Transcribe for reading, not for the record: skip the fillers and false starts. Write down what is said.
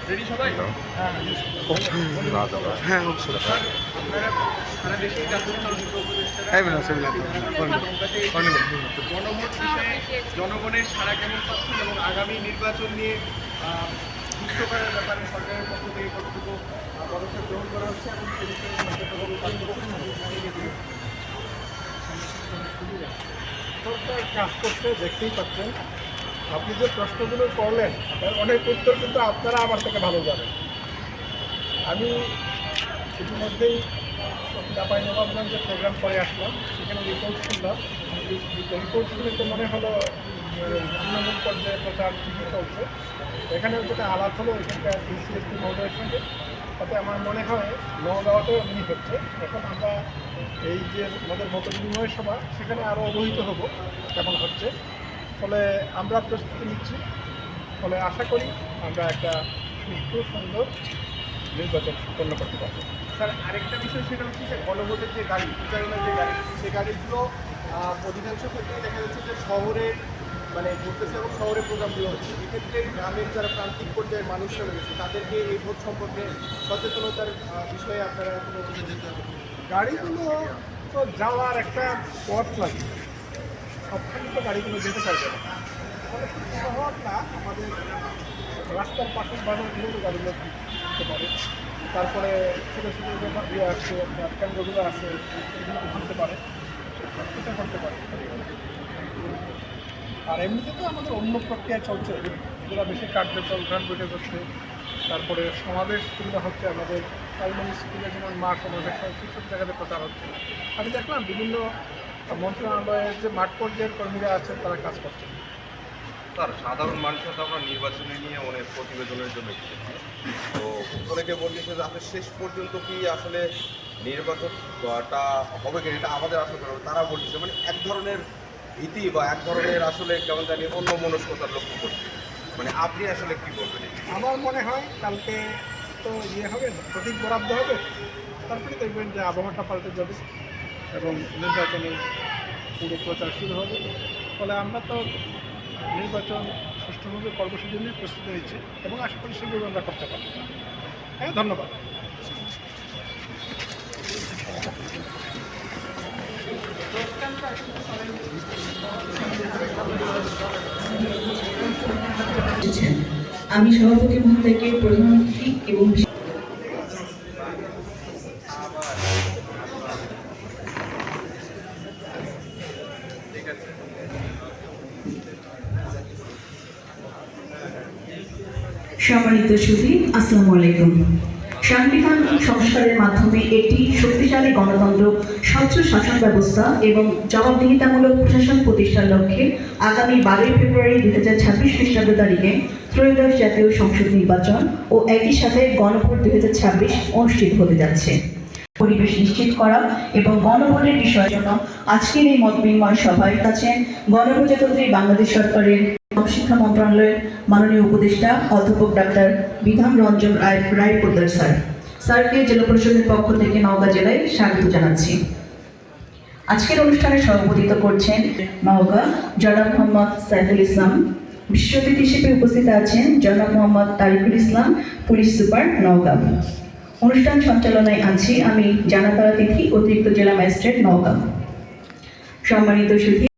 Ready সবাই? হ্যাঁ অবশ্যই। আপনারা সারা দেশে জাতীয় চলচ্চিত্র গণভোট বিষয়ে জনগণের সাড়া কেমন পাচ্ছেন এবং আগামী নির্বাচন নিয়ে সুস্থ করার ব্যাপারে সরকারের পক্ষ থেকে কতটুকু পদক্ষেপ গ্রহণ করা হচ্ছে এবং সে বিষয়ে সরকার কাজ করতে দেখতেই পাচ্ছেন। আপনি যে প্রশ্নগুলো করলেন অনেক উত্তর কিন্তু আপনারা আমার থেকে ভালো জানেন। আমি ইতিমধ্যেই চাঁপাইনবাবগঞ্জে প্রোগ্রাম করে আসলাম, সেখানে রিপোর্ট শুনলাম। রিপোর্ট শুনে তো মনে হলো তৃণমূল পর্যায়ে প্রচার ঠিকই চলছে। এখানেও যেটা আলাপ হলো এখানকার ডিসিএসপি মহোদয়ের সঙ্গে, তাতে আমার মনে হয় নওগাঁতেও এমনি হচ্ছে। এখন আমরা এই যে আমাদের মত বিনিময় সভা, সেখানে আরও অবহিত হব কেমন হচ্ছে। ফলে আমরা প্রস্তুতি নিচ্ছি, ফলে আশা করি আমরা একটা সুষ্ঠু সুন্দর নির্বাচন সম্পন্ন করতে পারবো। স্যার, আরেকটা বিষয় সেটা হচ্ছে যে গণভোটের যে গাড়ি, প্রচারণার যে গাড়ি, সেই গাড়িগুলো অধিকাংশ ক্ষেত্রেই দেখা যাচ্ছে যে শহরের মানে ঘুরতেছে এবং শহরে প্রোগ্রামগুলো হচ্ছে। এক্ষেত্রে গ্রামের যারা প্রান্তিক পর্যায়ের মানুষরা রয়েছে তাদেরকে এই ভোট সম্পর্কে সচেতনতার বিষয়ে আপনারা কোনো গাড়িগুলো তো যাওয়ার একটা পথ লাগে, সবখানে তো গাড়িগুলো যেতে পারবে না। ফলে শুধু শহর না, আমাদের রাস্তার পাশের বাজারগুলো গাড়িগুলো দিতে পারে। তারপরে ছোটো ছোটো ব্যাপার দিয়ে আসছে, আপনার কেন্দ্রগুলো আছে, এগুলো ঘুরতে পারে, এটা করতে পারে। আর এমনিতে তো আমাদের অন্য প্রক্রিয়া চলছে, এগুলো বেশি কার্যকর গান বইটে করছে। তারপরে সমাবেশগুলো হচ্ছে আমাদের প্রাইমারি স্কুলে, যেমন মা সমাবেশ হয়, সেসব জায়গাতে প্রচার হচ্ছে। আমি দেখলাম বিভিন্ন মন্ত্রণালয়ের যে মাঠ পর্যায়ের কর্মীরা আছেন তারা কাজ করছে। স্যার, সাধারণ মানুষের তো আমরা নির্বাচনে নিয়ে অনেক প্রতিবেদনের জন্য এসেছি। তো অনেকে বলছে যে আসলে শেষ পর্যন্ত কি আসলে নির্বাচনটা হবে কিনা এটা আমাদের আসলে তারা বলছে মানে এক ধরনের ভীতি বা এক ধরনের আসলে কেমন জানি অন্য মনস্কতার লক্ষ্য করছে। মানে আপনি আসলে কি বলবেন? আমার মনে হয় কালকে তো হবে, প্রতীক বরাদ্দ হবে, তারপরে দেখবেন যে আবহাওয়াটা পাল্টে যাবে এবং নির্বাচনের পুরো প্রচার শুরু হবে। ফলে আমরা তো নির্বাচন সুষ্ঠুভাবে কর্মসূচি নিয়ে প্রস্তুতি নিচ্ছি এবং আশা করি সেগুলো আমরা করতে পারব। হ্যাঁ, ধন্যবাদ। আমি সভাপতি মহোদয়কে প্রধানমন্ত্রী এবং সম্মানিত সুধী, আসসালামু আলাইকুম। সাংবিধানিক সংস্কারের মাধ্যমে একটি শক্তিশালী গণতন্ত্র, স্বচ্ছ শাসন ব্যবস্থা এবং জবাবদিহিতামূলক প্রশাসন প্রতিষ্ঠার লক্ষ্যে আগামী 12 ফেব্রুয়ারি 2026 খ্রিস্টাব্দ তারিখে ত্রয়োদশ জাতীয় সংসদ নির্বাচন ও একই সাথে গণভোট 2026 অনুষ্ঠিত হতে যাচ্ছে। পরিবেশ নিশ্চিত করা এবং গণভোটের বিষয়ের জন্য আজকের এই মত বিনিময় সভায় আছেন গণপ্রজাতন্ত্রী বাংলাদেশ সরকারের শিক্ষা মন্ত্রণালয়ের মাননীয় উপদেষ্টা অধ্যাপক ডাক্তার বিধান রঞ্জন রায় পোদ্দার স্যার। স্যারকে জেলা পরিষদের পক্ষ থেকে নওগাঁ জেলায় স্বাগত জানাচ্ছি। আজকের অনুষ্ঠানে সভাপতিত্ব করছেন নওগাঁ জনাব মোহাম্মদ সাইফুল ইসলাম। বিশেষ অতিথি হিসেবে উপস্থিত আছেন জনাব মোহাম্মদ তারিকুল ইসলাম, পুলিশ সুপার নওগাঁ। অনুষ্ঠান সঞ্চালনায় আছি আমি জানাতারা তিথি, অতিরিক্ত জেলা ম্যাজিস্ট্রেট নওগাঁ। সম্মানিত সুধী,